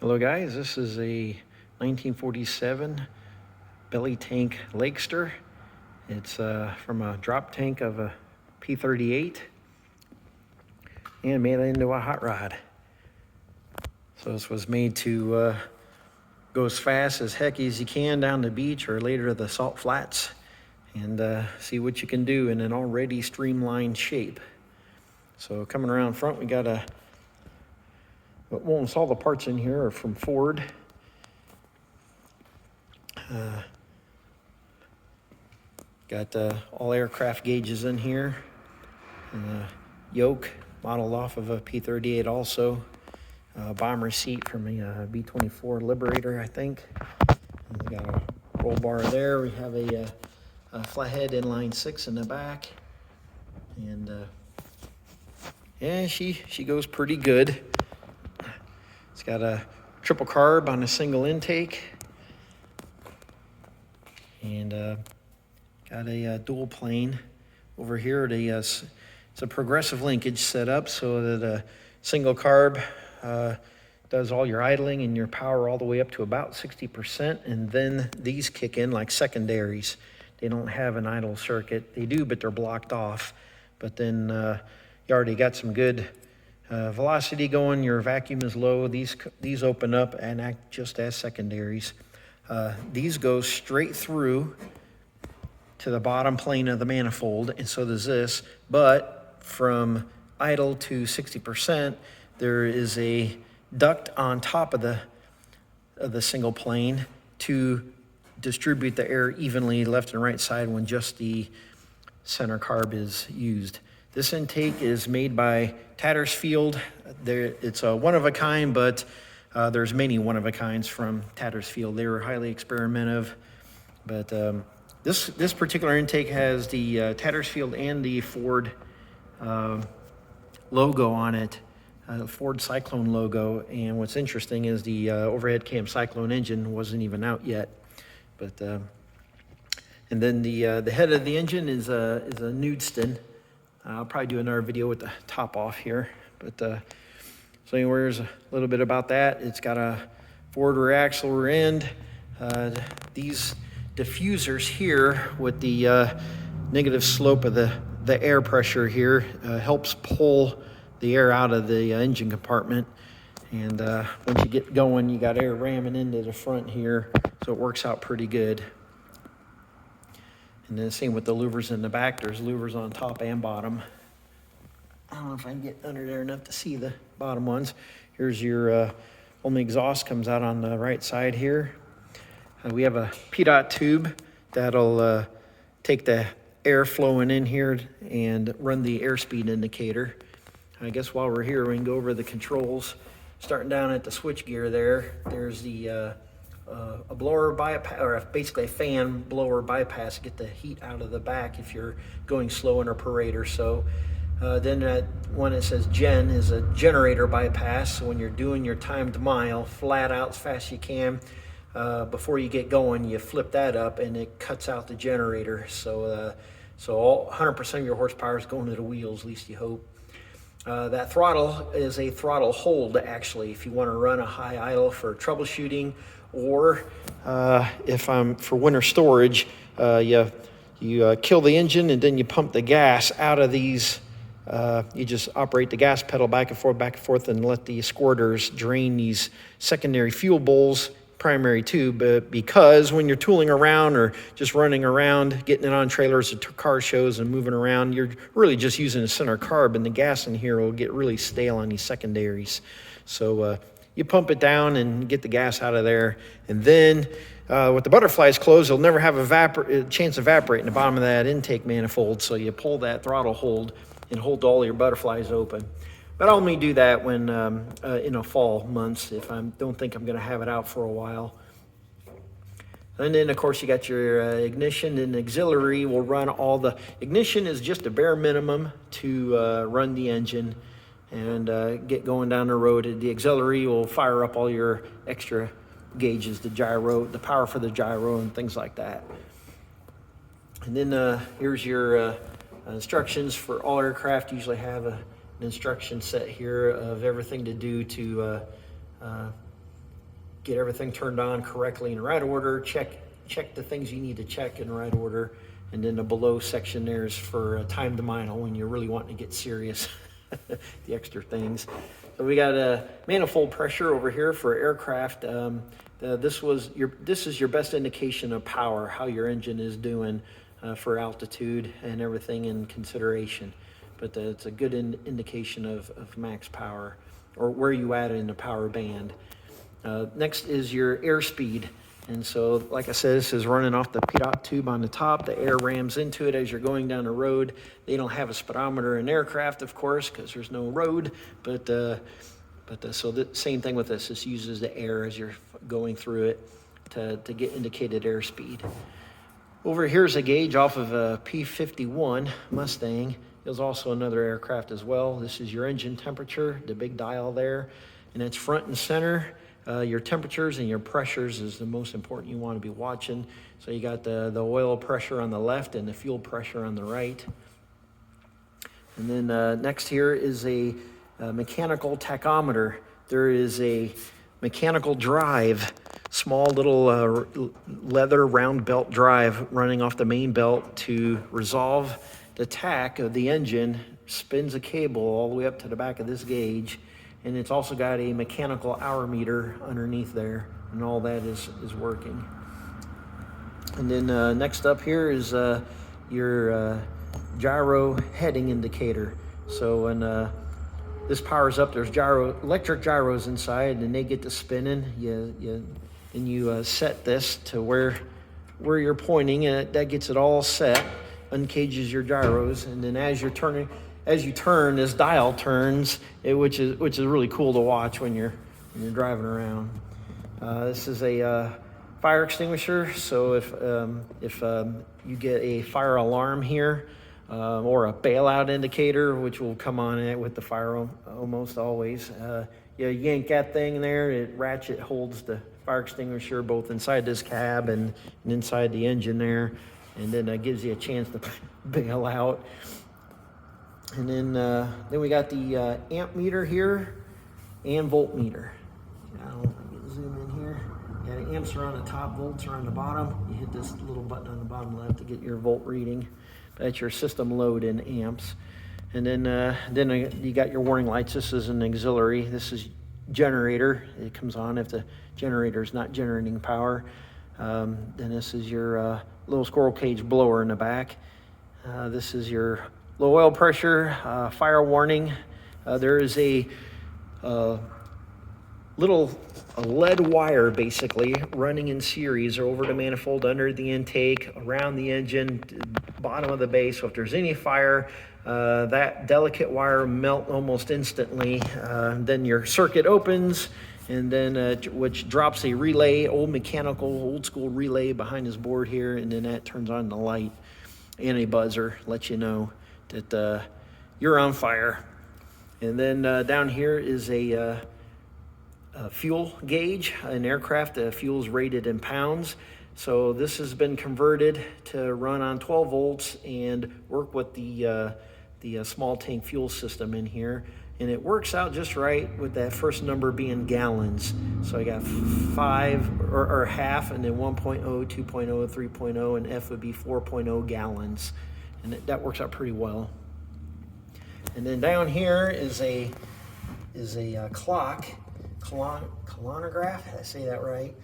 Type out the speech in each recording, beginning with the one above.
Hello guys, this is a 1947 Bellytank Lakester. It's from a drop tank of a P-38 and made it into a hot rod. So this was made to go as fast as heck as you can down the beach or later to the salt flats and see what you can do in an already streamlined shape. So coming around front, we got a almost all the parts in here are from Ford. Got all aircraft gauges in here. Yoke modeled off of a P-38 also. Bomber seat from a B-24 Liberator, I think. And we got a roll bar there. We have a flathead inline 6 in the back. And yeah, she goes pretty good. It's got a triple carb on a single intake, and got a dual plane over here. It's a progressive linkage setup so that a single carb does all your idling and your power all the way up to about 60%, and then these kick in like secondaries. They don't have an idle circuit. They do, but they're blocked off. But then you already got some good velocity going, your vacuum is low. These open up and act just as secondaries. These go straight through to the bottom plane of the manifold, and so does this. But from idle to 60%, there is a duct on top of the single plane to distribute the air evenly left and right side when just the center carb is used. This intake is made by Tattersfield. It's a one-of-a-kind, but there's many one-of-a-kinds from Tattersfield. They were highly experimentative. But this particular intake has the Tattersfield and the Ford logo on it, Ford Cyclone logo. And what's interesting is the overhead cam Cyclone engine wasn't even out yet. But and then the head of the engine is a Nudeston. I'll probably do another video with the top off here, but so anyways, a little bit about that. It's got a forward rear axle rear end. These diffusers here with the negative slope of the air pressure here helps pull the air out of the engine compartment. And once you get going, you got air ramming into the front here, so it works out pretty good. And then same with the louvers in the back. There's louvers on top and bottom. I don't know if I can get under there enough to see the bottom ones. Here's your only exhaust comes out on the right side here. We have a P-dot tube that'll take the air flowing in here and run the airspeed indicator. I guess while we're here, we can go over the controls. Starting down at the switch gear there's the a blower bypass, or basically a fan blower bypass to get the heat out of the back if you're going slow in a parade or so. Then that one that says gen is a generator bypass. So when you're doing your timed mile flat out as fast as you can, before you get going, you flip that up and it cuts out the generator. So all 100% of your horsepower is going to the wheels, at least you hope. That throttle is a throttle hold, actually, if you want to run a high idle for troubleshooting, or if I'm for winter storage, you kill the engine and then you pump the gas out of these. You just operate the gas pedal back and forth, and let the squirters drain these secondary fuel bowls, primary tube, because when you're tooling around or just running around, getting it on trailers or car shows and moving around, you're really just using a center carb, and the gas in here will get really stale on these secondaries. So you pump it down and get the gas out of there, and then with the butterflies closed, it'll never have a chance of evaporating the bottom of that intake manifold, so you pull that throttle hold and hold all your butterflies open. But I'll only do that when in fall months, if I don't think I'm going to have it out for a while. And then, of course, you got your ignition, and auxiliary will run all the... Ignition is just a bare minimum to run the engine and get going down the road. The auxiliary will fire up all your extra gauges, the gyro, the power for the gyro, and things like that. And then here's your instructions for all aircraft. Usually have an instruction set here of everything to do to get everything turned on correctly in the right order, check the things you need to check in the right order, and then the below section there is for time to mile when you're really wanting to get serious, the extra things. So we got a manifold pressure over here for aircraft. This is your best indication of power, how your engine is doing for altitude and everything in consideration. But it's a good indication of max power, or where you at in the power band. Next is your airspeed. And so, like I said, this is running off the pitot tube on the top. The air rams into it as you're going down the road. They don't have a speedometer in aircraft, of course, because there's no road. So the same thing with this. This uses the air as you're going through it to get indicated airspeed. Over here's a gauge off of a P-51 Mustang. There's also another aircraft as well. This is your engine temperature, the big dial there, and it's front and center. Your temperatures and your pressures is the most important you want to be watching. So you got the oil pressure on the left and the fuel pressure on the right. And then next here is a mechanical tachometer. There is a mechanical drive, small little leather round belt drive running off the main belt to resolve the tach of the engine, spins a cable all the way up to the back of this gauge. And it's also got a mechanical hour meter underneath there, and all that is working. And then next up here is your gyro heading indicator. So when this powers up, there's electric gyros inside, and they get to spinning. You set this to where you're pointing, and that gets it all set, uncages your gyros, and then as you turn, this dial turns, which is really cool to watch when you're driving around. This is a fire extinguisher. So if you get a fire alarm here, or a bailout indicator, which will come on it with the fire almost always, you yank that thing there. It ratchet holds the fire extinguisher both inside this cab and inside the engine there, and then that gives you a chance to bail out. And then we got the amp meter here and voltmeter. I'll zoom in here. Yeah, the amps are on the top, volts are on the bottom. You hit this little button on the bottom left to get your volt reading. That's your system load in amps. And then you got your warning lights. This is an auxiliary. This is generator. It comes on if the generator is not generating power. Then this is your little squirrel cage blower in the back. This is your low oil pressure, fire warning. There is a little lead wire basically running in series over the manifold, under the intake, around the engine, bottom of the base. So if there's any fire, that delicate wire melt almost instantly. Then your circuit opens, and then which drops a relay, old school relay behind this board here, and then that turns on the light and a buzzer, lets you know that you're on fire. And then down here is a fuel gauge. An aircraft, fuel is rated in pounds. So this has been converted to run on 12 volts and work with the small tank fuel system in here. And it works out just right with that first number being gallons. So I got 5 or half, and then 1.0, 2.0, 3.0, and F would be 4.0 gallons. And that works out pretty well. And then down here is a colonograph. Did I say that right?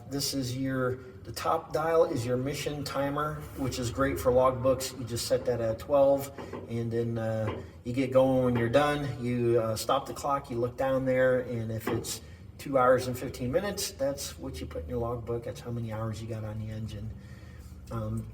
This is the top dial is your mission timer, which is great for logbooks. You just set that at 12, and then you get going when you're done. You stop the clock, you look down there, and if it's 2 hours and 15 minutes, that's what you put in your logbook. That's how many hours you got on the engine.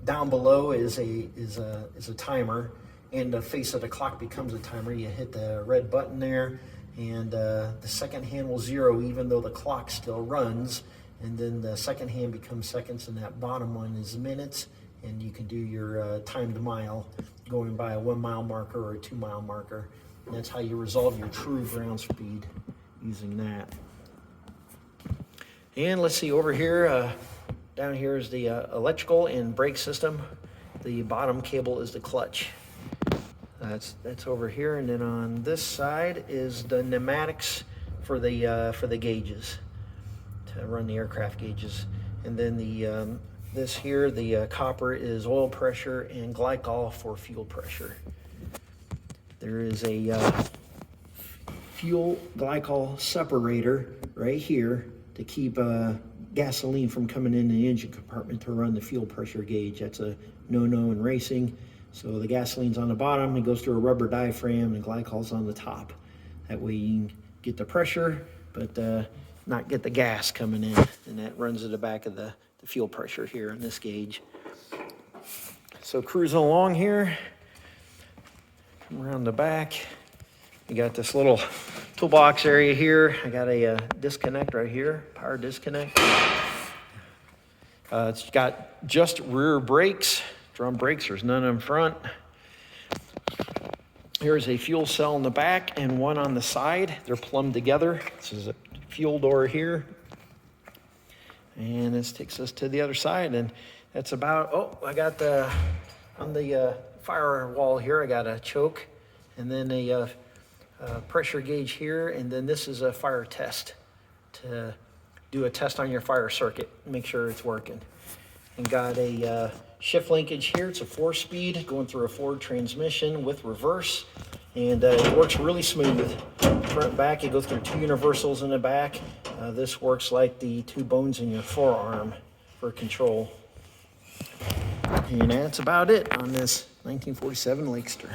Down below is a timer, and the face of the clock becomes a timer. You hit the red button there, and the second hand will zero even though the clock still runs, and then the second hand becomes seconds, and that bottom one is minutes, and you can do your timed mile going by a 1 mile marker or a 2 mile marker. And that's how you resolve your true ground speed using that. And let's see over here, down here is the electrical and brake system. The bottom cable is the clutch. That's over here, and then on this side is the pneumatics for the gauges to run the aircraft gauges. And then the this here, the copper is oil pressure, and glycol for fuel pressure. There is a fuel glycol separator right here to keep gasoline from coming in the engine compartment to run the fuel pressure gauge. That's a no-no in racing. So the gasoline's on the bottom, it goes through a rubber diaphragm, and glycol's on the top. That way you can get the pressure, but not get the gas coming in, and that runs to the back of the fuel pressure here in this gauge. So cruising along here, come around the back, you got this little toolbox area here. I got a disconnect right here, power disconnect. It's got just rear brakes, drum brakes, there's none in front. Here's a fuel cell in the back and one on the side. They're plumbed together. This is a fuel door here. And this takes us to the other side, and that's about, oh, I got on the firewall here, I got a choke, and then a pressure gauge here, and then this is a fire test to do a test on your fire circuit, make sure it's working. And got a shift linkage here. It's a 4-speed going through a Ford transmission with reverse, and it works really smooth. Front and back, it goes through 2 universals in the back. This works like the 2 bones in your forearm for control. And that's about it on this 1947 Lakester.